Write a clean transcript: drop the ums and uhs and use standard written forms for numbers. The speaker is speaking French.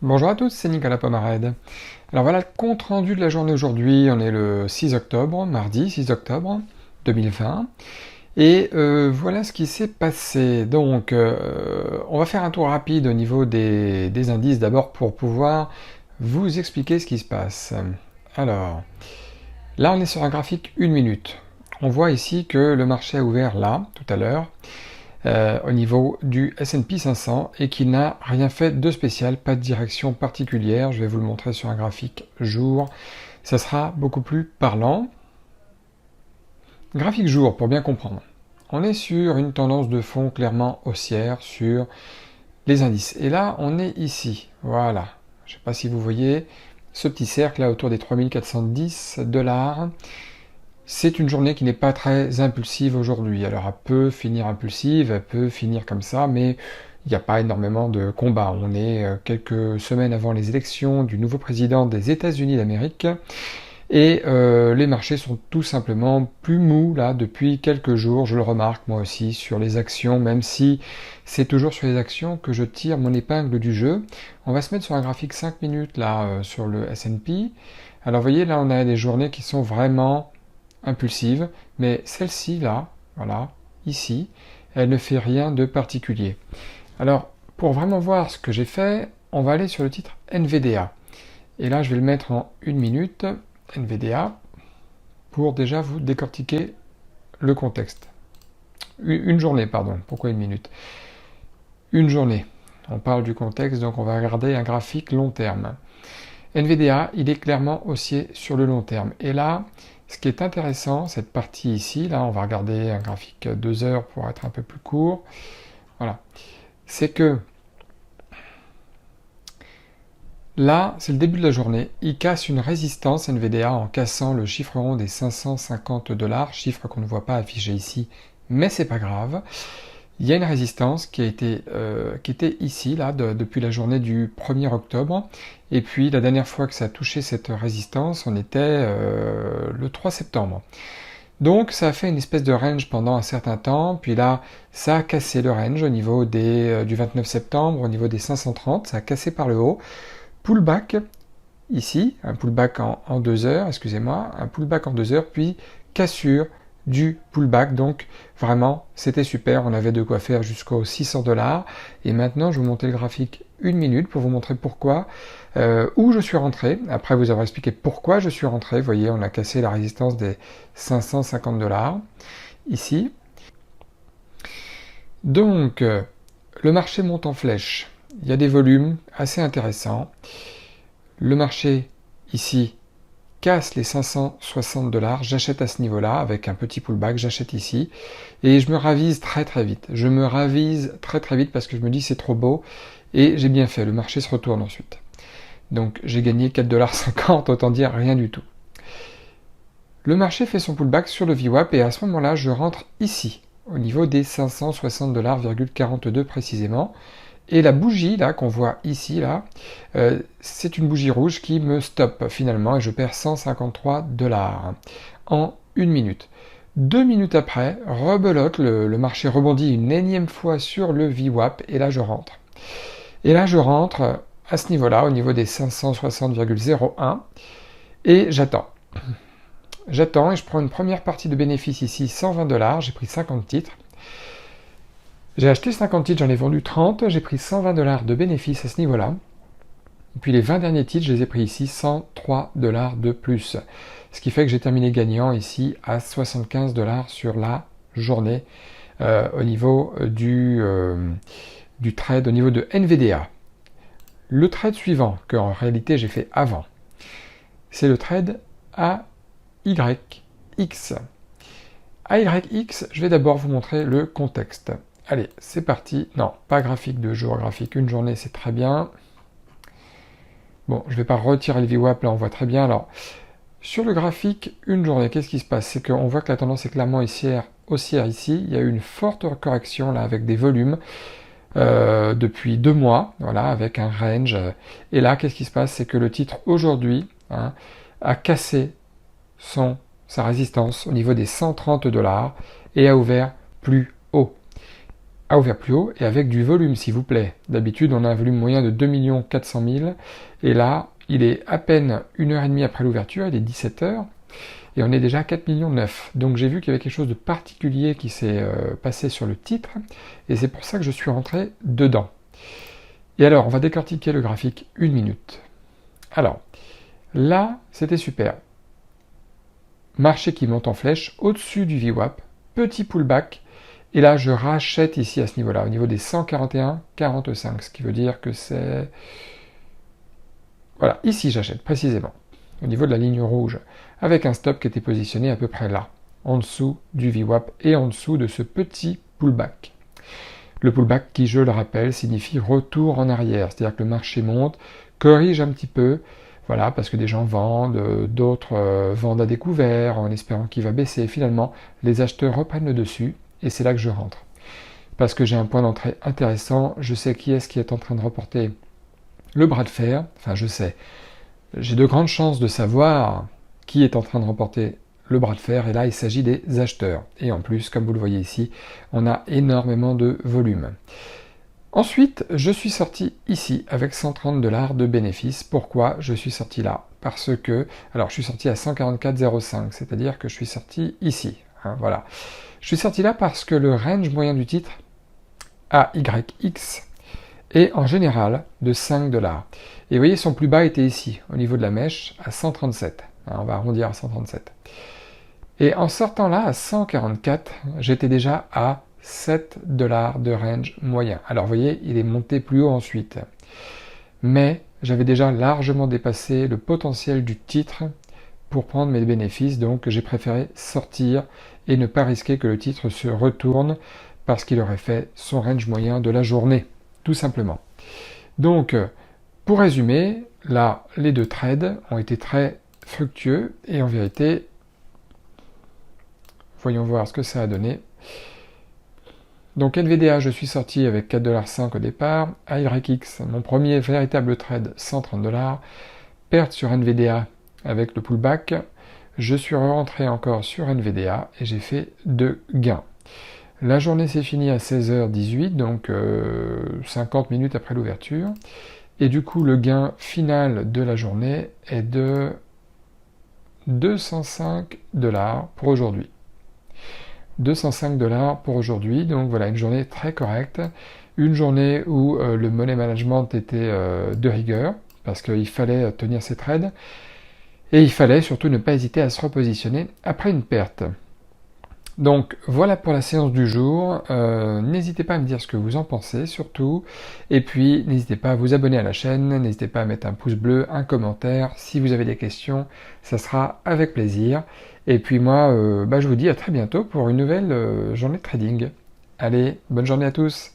Bonjour à tous, c'est Nicolas Pomarède. Alors voilà le compte rendu de la journée aujourd'hui, on est le 6 octobre, mardi 6 octobre 2020. Et voilà ce qui s'est passé. Donc on va faire un tour rapide au niveau des indices d'abord pour pouvoir vous expliquer ce qui se passe. Alors, là on est sur un graphique 1 minute. On voit ici que le marché a ouvert là, tout à l'heure, au niveau du S&P 500 et qu'il n'a rien fait de spécial, pas de direction particulière. Je vais vous le montrer sur un graphique jour. Ça sera beaucoup plus parlant. Graphique jour, pour bien comprendre. On est sur une tendance de fond clairement haussière sur les indices. Et là, on est ici. Voilà. Je ne sais pas si vous voyez ce petit cercle là autour des 3410 $. C'est une journée qui n'est pas très impulsive aujourd'hui. Alors elle peut finir impulsive, elle peut finir comme ça, mais il n'y a pas énormément de combats. On est quelques semaines avant les élections du nouveau président des États-Unis d'Amérique. Et les marchés sont tout simplement plus mous là depuis quelques jours. Je le remarque moi aussi sur les actions, même si c'est toujours sur les actions que je tire mon épingle du jeu. On va se mettre sur un graphique 5 minutes là sur le S&P. Alors vous voyez là on a des journées qui sont vraiment impulsive, mais celle-ci là, voilà, ici, elle ne fait rien de particulier. Alors, pour vraiment voir ce que j'ai fait, on va aller sur le titre NVDA. Et là, je vais le mettre en 1 minute, NVDA, pour déjà vous décortiquer le contexte. Une journée, pardon. Pourquoi 1 minute? Une journée. On parle du contexte, donc on va regarder un graphique long terme. NVDA, il est clairement haussier sur le long terme. Et là, ce qui est intéressant, cette partie ici, là on va regarder un graphique 2 heures pour être un peu plus court, voilà, c'est que là, c'est le début de la journée, il casse une résistance NVDA en cassant le chiffre rond des 550 $, chiffre qu'on ne voit pas affiché ici, mais c'est pas grave. Il y a une résistance qui était ici, là, depuis la journée du 1er octobre. Et puis, la dernière fois que ça a touché cette résistance, on était le 3 septembre. Donc, ça a fait une espèce de range pendant un certain temps. Puis là, ça a cassé le range au niveau du 29 septembre, au niveau des 530. Ça a cassé par le haut. Pullback, ici, un pullback en 2 heures, excusez-moi, un pullback en 2 heures, puis cassure du pullback, donc vraiment c'était super, on avait de quoi faire jusqu'aux 600 $. Et maintenant je vais vous montrer le graphique 1 minute pour vous montrer pourquoi, où je suis rentré, après vous avoir expliqué pourquoi je suis rentré. Vous voyez, on a cassé la résistance des 550 $, ici. Donc le marché monte en flèche, il y a des volumes assez intéressants, le marché ici casse les 560 $, j'achète à ce niveau-là avec un petit pullback, j'achète ici et je me ravise très très vite. Je me ravise très très vite parce que je me dis c'est trop beau et j'ai bien fait, le marché se retourne ensuite. Donc j'ai gagné 4,50 $, autant dire rien du tout. Le marché fait son pullback sur le VWAP et à ce moment-là je rentre ici, au niveau des 560 $,42 précisément. Et la bougie là qu'on voit ici là, c'est une bougie rouge qui me stoppe finalement et je perds 153 $ en 1 minute. 2 minutes après, rebelote, le marché rebondit une énième fois sur le VWAP et là je rentre. Et là je rentre à ce niveau-là, au niveau des 560,01 et j'attends. J'attends et je prends une première partie de bénéfice ici, 120 $, j'ai pris 50 titres. J'ai acheté 50 titres, j'en ai vendu 30, j'ai pris 120 $ de bénéfice à ce niveau-là. Et puis les 20 derniers titres, je les ai pris ici, 103 $ de plus. Ce qui fait que j'ai terminé gagnant ici à 75 $ sur la journée au niveau du trade, au niveau de NVDA. Le trade suivant, que en réalité j'ai fait avant, c'est le trade AYX. AYX, je vais d'abord vous montrer le contexte. Allez, c'est parti. Non, pas graphique de jour, graphique une journée, c'est très bien. Bon, je ne vais pas retirer le VWAP, là on voit très bien. Alors, sur le graphique une journée, qu'est-ce qui se passe? C'est qu'on voit que la tendance est clairement haussière ici. Il y a eu une forte correction là avec des volumes depuis 2 mois, voilà, avec un range. Et là, qu'est-ce qui se passe? C'est que le titre aujourd'hui a cassé sa résistance au niveau des 130 $ et a ouvert plus haut. a ouvert plus haut et avec du volume, s'il vous plaît. D'habitude, on a un volume moyen de 2 400 000 et là, il est à peine 1h30 après l'ouverture, il est 17h et on est déjà à 4,9 millions. Donc j'ai vu qu'il y avait quelque chose de particulier qui s'est passé sur le titre et c'est pour ça que je suis rentré dedans. Et alors, on va décortiquer le graphique 1 minute. Alors, là, c'était super. Marché qui monte en flèche au-dessus du VWAP, petit pullback, et là je rachète ici à ce niveau-là, au niveau des 141,45, ce qui veut dire que c'est... Voilà, ici j'achète précisément, au niveau de la ligne rouge, avec un stop qui était positionné à peu près là, en dessous du VWAP et en dessous de ce petit pullback. Le pullback qui, je le rappelle, signifie retour en arrière, c'est-à-dire que le marché monte, corrige un petit peu, voilà, parce que des gens vendent, d'autres vendent à découvert en espérant qu'il va baisser. Finalement, les acheteurs reprennent le dessus et c'est là que je rentre. Parce que j'ai un point d'entrée intéressant, je sais qui est en train de reporter le bras de fer, enfin je sais, j'ai de grandes chances de savoir qui est en train de remporter le bras de fer, et là il s'agit des acheteurs. Et en plus, comme vous le voyez ici, on a énormément de volume. Ensuite, je suis sorti ici avec 130 $ de bénéfices. Pourquoi je suis sorti là? Parce que, alors je suis sorti à 144,05, c'est-à-dire que je suis sorti ici. Hein, voilà. Je suis sorti là parce que le range moyen du titre AYX est en général de 5 $. Et vous voyez, son plus bas était ici, au niveau de la mèche, à 137. Hein, on va arrondir à 137. Et en sortant là à 144, j'étais déjà à 7 $ de range moyen. Alors vous voyez, il est monté plus haut ensuite. Mais j'avais déjà largement dépassé le potentiel du titre pour prendre mes bénéfices, donc j'ai préféré sortir et ne pas risquer que le titre se retourne parce qu'il aurait fait son range moyen de la journée, tout simplement. Donc, pour résumer, là, les deux trades ont été très fructueux et en vérité, voyons voir ce que ça a donné. Donc NVDA, je suis sorti avec 4,5 $ au départ. AYX, mon premier véritable trade, 130 $. Perte sur NVDA avec le pullback. Je suis rentré encore sur NVDA et j'ai fait 2 gains. La journée s'est finie à 16h18, donc 50 minutes après l'ouverture. Et du coup, le gain final de la journée est de 205 $ pour aujourd'hui. 205 $ pour aujourd'hui, donc voilà, une journée très correcte, une journée où le money management était de rigueur, parce qu'il fallait tenir ses trades, et il fallait surtout ne pas hésiter à se repositionner après une perte. Donc voilà pour la séance du jour, n'hésitez pas à me dire ce que vous en pensez surtout, et puis n'hésitez pas à vous abonner à la chaîne, n'hésitez pas à mettre un pouce bleu, un commentaire, si vous avez des questions, ça sera avec plaisir. Et puis moi, je vous dis à très bientôt pour une nouvelle journée de trading. Allez, bonne journée à tous!